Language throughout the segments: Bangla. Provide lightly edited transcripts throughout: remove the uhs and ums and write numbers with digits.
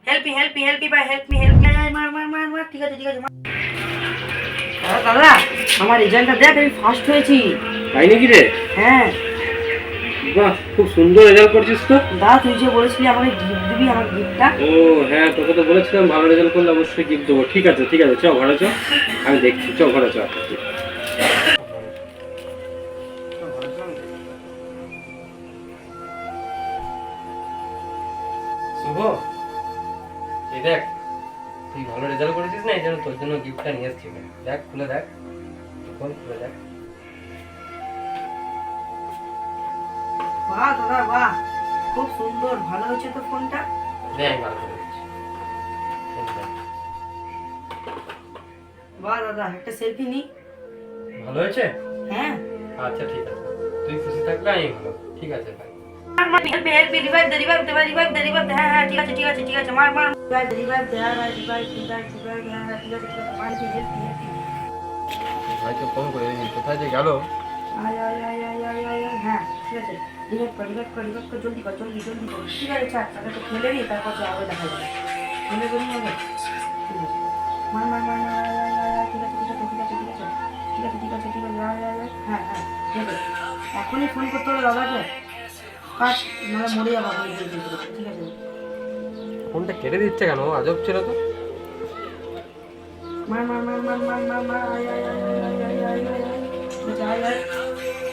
হেল্প মি ভাই, হেল্প মি মার। ঠিক আছে দাদা, আমার রেজাল্টটা দেখ, আমি ফার্স্ট হয়েছি। তাই নাকি রে? হ্যাঁ। বাহ, খুব সুন্দর রেজাল্ট করছিস তো। দাদা তুই যে বলেছিলি আমাকে গিফট দিবি, আমার গিফটটা। ও হ্যাঁ, তোকে তো বলেছিলাম ভালো রেজাল্ট করলে অবশ্যই গিফট দেবো। ঠিক আছে চ ঘরে চ, আমি দেখছি। চ ঘরে চ। শুভ, এই দেখ, তুই ভালো রেজাল্ট করেছিস না, এই জন্য তোর জন্য গিফটটা নিয়ে এসেছি। দেখ, খুলে দেখ, খুলে দেখ। বাহ দাদা বাহ, খুব সুন্দর, ভালো হয়েছে তো ফোনটা। দেখ, ভালো করে দিচ্ছি। বাহ দাদা, একটা সেলফি নি। ভালো হয়েছে? হ্যাঁ। আচ্ছা ঠিক আছে, তুই খুশি থাকলে আমি ভালো। ঠিক আছে ভাই। হেল্প মি, রিভাইভ দে। হ্যাঁ ঠিক আছে মার। রিভাইভ দে, ভাইকে ফোন করে কোথায় যে গেল। আয়। হ্যাঁ ঠিক আছে, রিভাইভ কর, জলদি কর। ঠিক আছে ছাড়, তাহলে তো খেলে নি, তারপর আবার দেখা যাবে। খেলে করি হবে। ঠিক আছে, মার। আয়। ঠিক আছে। আয়। হ্যাঁ ঠিক আছে, এখনই ফোন করতে হবে দাদাকে। কাট, নাহলে মরে যাবো। ঠিক আছে, ফোনটা কেটে দিচ্ছে কেন? আজব ছিল তো। মার। আয়।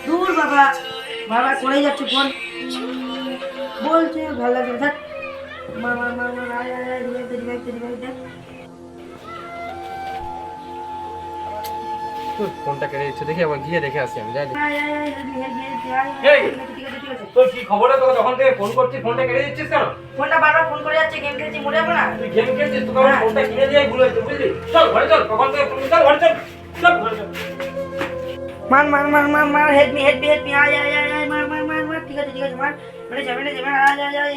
দূর বাবা করে যাচ্ছে ফোন, বলছে ভালো লাগছে। দেখ মার। আয়। রিভাইভ দে। ফোনটা কেটে দিচ্ছে, দেখি আবার গিয়ে দেখে আসি আমি। যাই দেখি। আয়। এই, ঠিক আছে। তোর কি খবর? তোকে তখন থেকে ফোন করছি, ফোনটা কেটে দিচ্ছিস কেন? ফোনটা বারবার ফোন করে যাচ্ছে, গেম খেলছি, মরে যাবো না। তুই গেম খেলছিস, তোকে আমার ফোনটা কিনে দিয়ে ভুল হয়েছে, বুঝলি? চল ঘরে চল, কখন থেকে ফোন চল ঘরে চল। ঘরে চল। মার। Help me. আয়। মার। ঠিক আছে মার। মেরে যা। আয়।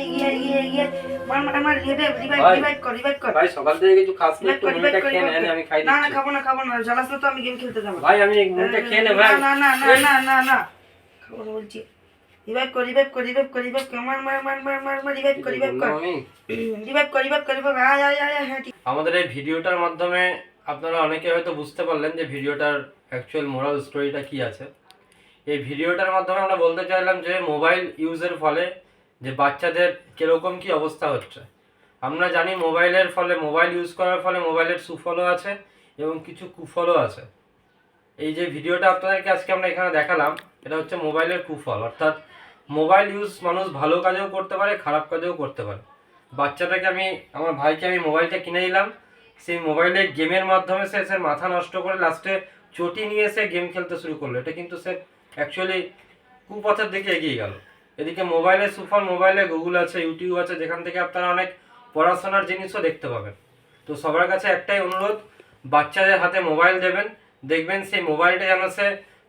এগিয়ে। মার। রিভাইভ কর। ভাই সকাল থেকে কিছু খাস না, একটু মুড়িটা খেয়ে নে, আমি খাই না দিচ্ছি। খাবো না, জ্বালাস না তো, আমি গেম খেলতে যাবো। ভাই আমি মুড়িটা খেয়ে নে ভাই। না খাবো না বলছি। রিভাইভ কর। মার। রিভাইভ কর। আয়। হ্যাঁ ঠিক। আমাদের এই ভিডিওটার মাধ্যমে আপনারা অনেকে হয়তো বুঝতে পারলেন যে ভিডিওটার অ্যাকচুয়াল মোরাল স্টোরিটা কি আছে। এই ভিডিওটার মাধ্যমে আমরা বলতে চাইলাম যে মোবাইল ইউজের ফলে যে বাচ্চাদের কীরকম কি অবস্থা হচ্ছে। আমরা জানি মোবাইলের ফলে, মোবাইল ইউজ করার ফলে মোবাইলের সুফলও আছে এবং কিছু কুফলও আছে। এই যে ভিডিওটা আপনাদেরকে আজকে আমরা এখানে দেখালাম, এটা হচ্ছে মোবাইলের কুফল। অর্থাৎ মোবাইল ইউজ মানুষ ভালো কাজেও করতে পারে, খারাপ কাজেও করতে পারে। বাচ্চাটাকে আমার ভাইকে আমি মোবাইলটা কিনে দিলাম, সেই মোবাইলে গেমের মাধ্যমে সে মাথা নষ্ট করে লাস্টে চটি নিয়ে সে গেম খেলতে শুরু করলো। এটা কিন্তু সে অ্যাকচুয়ালি কুপথের দিকে এগিয়ে গেল। এদিকে মোবাইলের সুফল, মোবাইলে গুগল আছে, ইউটিউব আছে, যেখান থেকে আপনারা অনেক পড়াশোনার জিনিসও দেখতে পাবেন। তো সবার কাছে একটাই অনুরোধ, বাচ্চাদের হাতে মোবাইল দেবেন, দেখবেন সেই মোবাইলটা যেন সে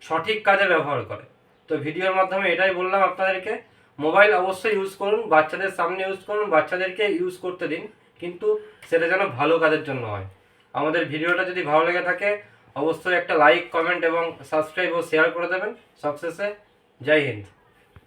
সঠিক কাজে ব্যবহার করে। তো ভিডিওর মাধ্যমে এটাই বললাম আপনাদেরকে, মোবাইল অবশ্যই ইউজ করুন, বাচ্চাদের সামনে ইউজ করুন, বাচ্চাদেরকে ইউজ করতে দিন, কিন্তু সেটা যেন ভালো কাজের জন্য হয়। আমাদের ভিডিওটা যদি ভালো লেগে থাকে অবশ্যই একটা লাইক, কমেন্ট এবং সাবস্ক্রাইব ও শেয়ার করে দেবেন। সবশেষে জয় হিন্দ।